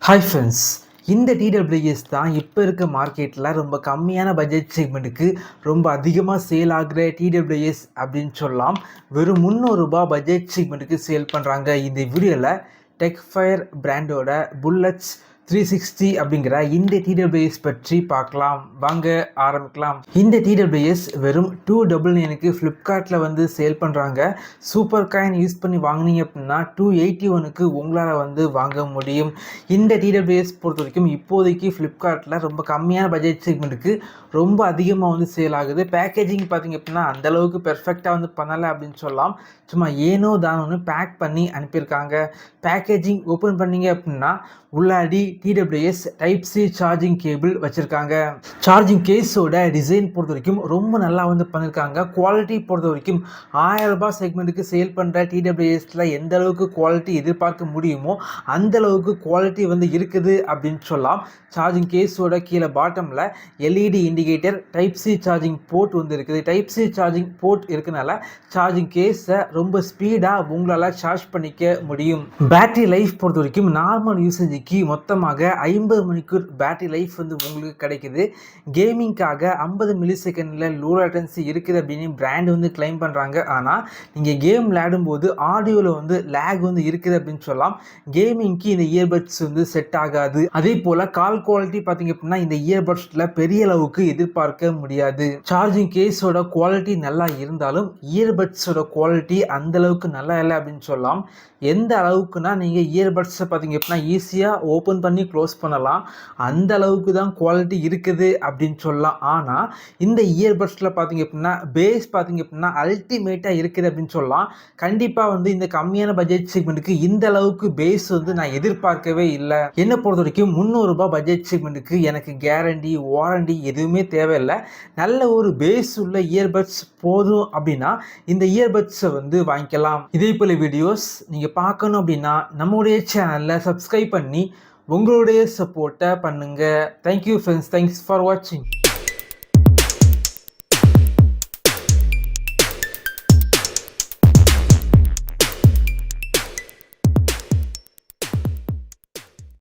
Hi friends, இந்த TWS தான் இப்போ இருக்க மார்க்கெட்டில் ரொம்ப கம்மியான பட்ஜெட் செக்மெண்ட்டுக்கு ரொம்ப அதிகமாக சேல் ஆகிற டிடபிள்யூஎஸ் அப்படின்னு சொல்லலாம். வெறும் ரூ. 300 பட்ஜெட் செக்மெண்ட்டுக்கு சேல் பண்ணுறாங்க. இந்த வீடியோவில் டெக்ஃபயர் பிராண்டோட புல்லட்ஸ் 360 அப்படிங்கிற இந்த டிடபிள்யூஎஸ் பற்றி பார்க்கலாம். வாங்க ஆரம்பிக்கலாம். இந்த டிடபிள்யூஎஸ் வெறும் 299க்கு ஃப்ளிப்கார்ட்டில் வந்து சேல் பண்ணுறாங்க. சூப்பர் காயின் யூஸ் பண்ணி வாங்கினீங்க அப்படின்னா 281க்கு உங்களால் வந்து வாங்க முடியும். இந்த டிடபிள்யூஎஸ் பொறுத்த வரைக்கும் இப்போதைக்கு ஃப்ளிப்கார்ட்டில் ரொம்ப கம்மியான பட்ஜெட் செக்மெண்ட்டுக்கு ரொம்ப அதிகமாக வந்து சேல் ஆகுது. பேக்கேஜிங் பார்த்திங்க அப்படின்னா அந்தளவுக்கு பெர்ஃபெக்டாக வந்து பண்ணலை அப்படின்னு சொல்லலாம். சும்மா ஏனோ தானோன்னு பேக் பண்ணி அனுப்பியிருக்காங்க. பேக்கேஜிங் ஓப்பன் பண்ணிங்க அப்படின்னா உள்ளாடி TWS type C charging cable வச்சுருக்காங்க. சார்ஜிங் கேஸோட டிசைன் பொறுத்த வரைக்கும் ரொம்ப நல்லா வந்து பண்ணியிருக்காங்க. குவாலிட்டி பொறுத்த வரைக்கும் ரூ. 1000 செக்மெண்ட்டுக்கு சேல் பண்ணுற டிடபிள்யூஎஸில் எந்த அளவுக்கு குவாலிட்டி எதிர்பார்க்க முடியுமோ அந்த அளவுக்கு குவாலிட்டி வந்து இருக்குது அப்படின்னு சொல்லலாம். சார்ஜிங் கேஸோட கீழே பாட்டமில் LED indicator type C charging port வந்து இருக்குது. டைப் சி சார்ஜிங் போர்ட் இருக்கனால சார்ஜிங் கேஸை ரொம்ப ஸ்பீடாக உங்களால் சார்ஜ் பண்ணிக்க முடியும். பேட்டரி லைஃப் பொறுத்த வரைக்கும் நார்மல் யூசேஜுக்கு மொத்தமாக 50 மணிக்கூர் பேட்டரி லைஃப் வந்து உங்களுக்கு கிடைக்குது. கேமிங்காக 50 மில்லி செகண்டில் லோ லேட்டன்சி இருக்குது அப்படின்னு பிராண்ட் வந்து கிளைம் பண்ணுறாங்க. ஆனால் நீங்கள் கேம் விளையாடும்போது ஆடியோவில் வந்து லேக் வந்து இருக்குது அப்படின்னு சொல்லலாம். கேமிங்க்கு இந்த இயர்பட்ஸ் வந்து செட் ஆகாது. அதே போல் கால் குவாலிட்டி பார்த்தீங்க அப்படின்னா இந்த இயர்பட்ஸில் பெரிய அளவுக்கு எதிர்பார்க்க முடியாது. சார்ஜிங் கேஸோட குவாலிட்டி நல்லா இருந்தாலும் இயர்பட்ஸோட குவாலிட்டி அந்த அளவுக்கு நல்லா இல்லை அப்படின்னு சொல்லலாம். எந்த அளவுக்குனா நீங்கள் இயர்பட்ஸை பார்த்தீங்க அப்படின்னா ஈஸியாக ஓப்பன் பண்ணி க்ளோஸ் பண்ணலாம். அந்த அளவுக்கு தான் குவாலிட்டி இருக்குது அப்படின்னு சொல்லலாம். ஆனால் இந்த இயர்பட்ஸில் பார்த்தீங்க அப்படின்னா பேஸ் பார்த்தீங்க அப்படின்னா அல்டிமேட்டாக இருக்குது அப்படின்னு சொல்லலாம். கண்டிப்பாக வந்து இந்த கம்மியான பட்ஜெட் செக்மெண்ட்டுக்கு இந்த அளவுக்கு பேஸ் வந்து நான் எதிர்பார்க்கவே இல்லை. என்னை பொறுத்த வரைக்கும் ரூ. 300 பட்ஜெட் செக்மெண்ட்டுக்கு எனக்கு கேரண்டி வாரண்டி எதுவுமே தேவையில்லை. நல்ல ஒரு பேஸ் உள்ள இயர்பட்ஸ் போதும் அப்படின்னா இந்த இயர்பட்ஸை வந்து வாங்கிக்கலாம். இதே போல வீடியோஸ் நீங்கள் பார்க்கணும் அப்படின்னா நம்முடைய சேனலில் சப்ஸ்கிரைப் பண்ணி உங்களுடைய சப்போர்ட்டை பண்ணுங்கள். தேங்க்யூ ஃப்ரெண்ட்ஸ், தேங்க்ஸ் ஃபார் வாட்சிங்.